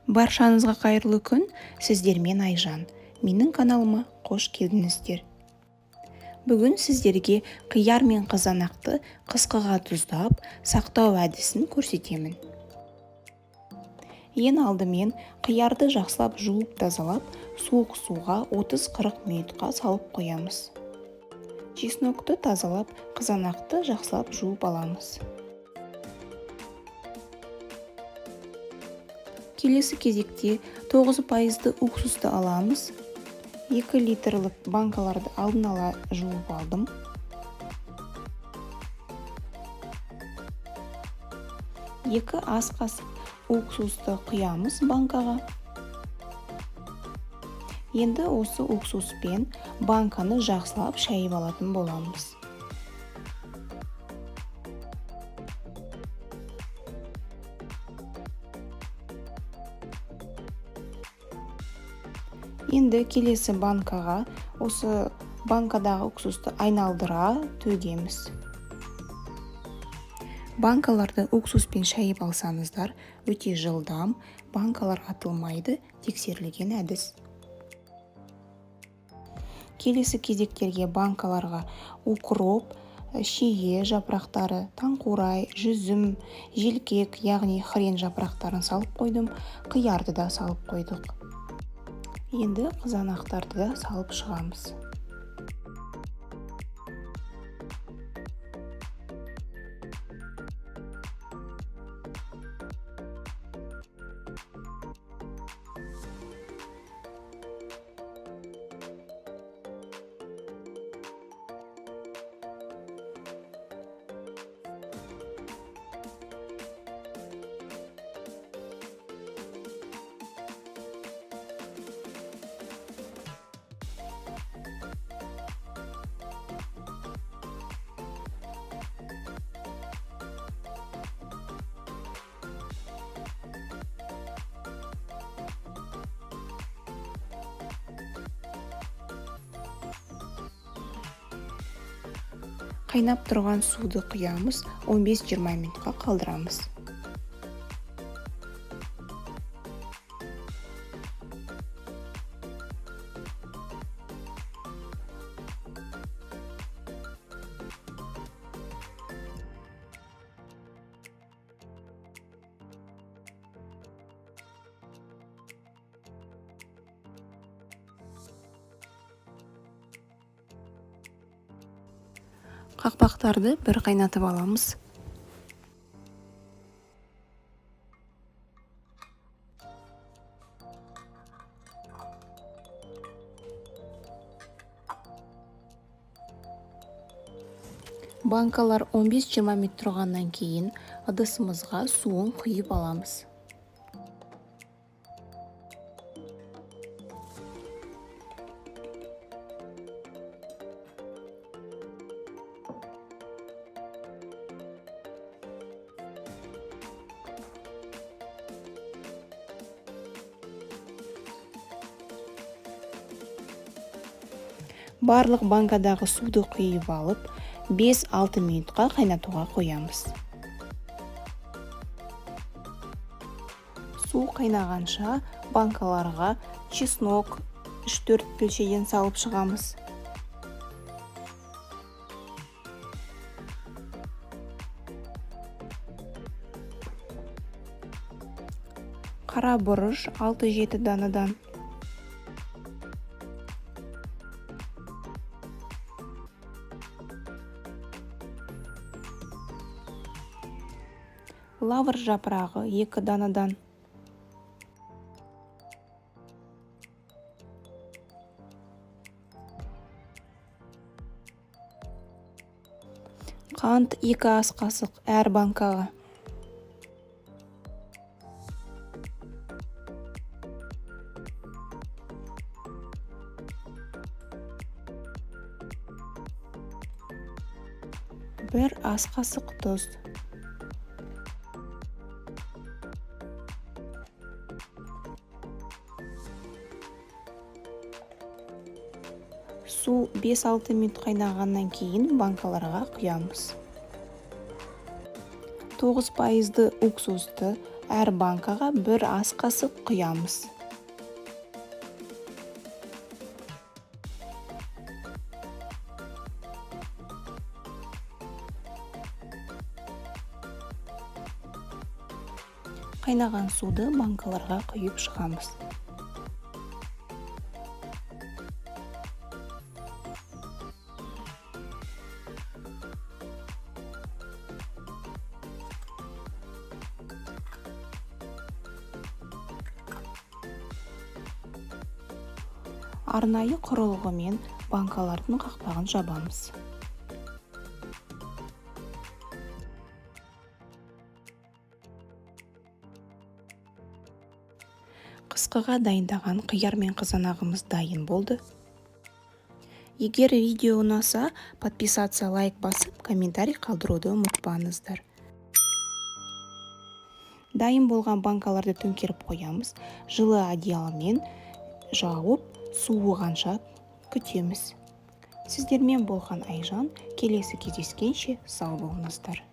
Баршаңызға қайырлы күн, сіздермен Айжан. Менің каналыма қош келдіңіздер. Бүгін сіздерге қияр мен қызанақты қысқыға тұздап, сақтау әдісін көрсетемін. Ең алдымен қиярды жақсылап жуып тазалап, суық суға 30-40 минутқа салып қоямыз. Чеснокты тазалап, қызанақты жақсылап жуып аламыз. Келесі кезекте 9% уксусты аламыз. 2 литрлік банкаларды алдын ала жуып алдым. Екі ас қасық уксусты құямыз банкаға. Енді осы уксуспен банканы жақсылап шайып алатын боламыз. Енді келесі банкаға осы банкадағы уксусты айналдыра төгеміз. Банкаларды уксуспен шайып алсаңыздар, өте жылдам, банкалар атылмайды, тексерілген әдіс. Келесі кезектерге банкаларға укроп, шие жапырақтары, таңқурай, жүзім, желкек, яғни хрен жапырақтарын салып қойдым, қиярды да салып қойдық. Енді қызанақтарды да салып шығамыз. Қайнап тұрған суды құямыз, 15-20 минутқа қалдырамыз. Қақпақтарды бір қайнатып аламыз. Банкалар 15-20 минут тұрғаннан кейін ыдысымызға суын құйып аламыз. Барлық банкадағы суды құйып алып, 5-6 минутқа қайнатуға қоямыз. Су қайнағанша банкаларға чеснок 3-4 пөлшеден салып шығамыз. Қара бұрыш 6-7 данадан. Лавр жапырағы 2 данадан. Қант 2 ас қасық әр банкаға. Бір ас қасық тұз. Су 5-6 минут қайнағаннан кейін банкаларға құямыз. 9% уксусты Әр банкаға бір ас қасық құямыз. Қайнаған суды банкаларға құйып шығамыз. Арнайы құрылғымен банкалардың қақпағын жабамыз. Қысқыға дайындаған қияр мен қызанағымыз дайын болды. Егер видео ұнаса, подписаться, лайк басып, комментарий қалдыруды ұмытпаңыздар. Дайын болған банкаларды төңкеріп қоямыз. Жылы одеялмен жауып, суығанша күтеміз. Сіздермен болған Айжан. Келесі кездескенше сау болыңыздар.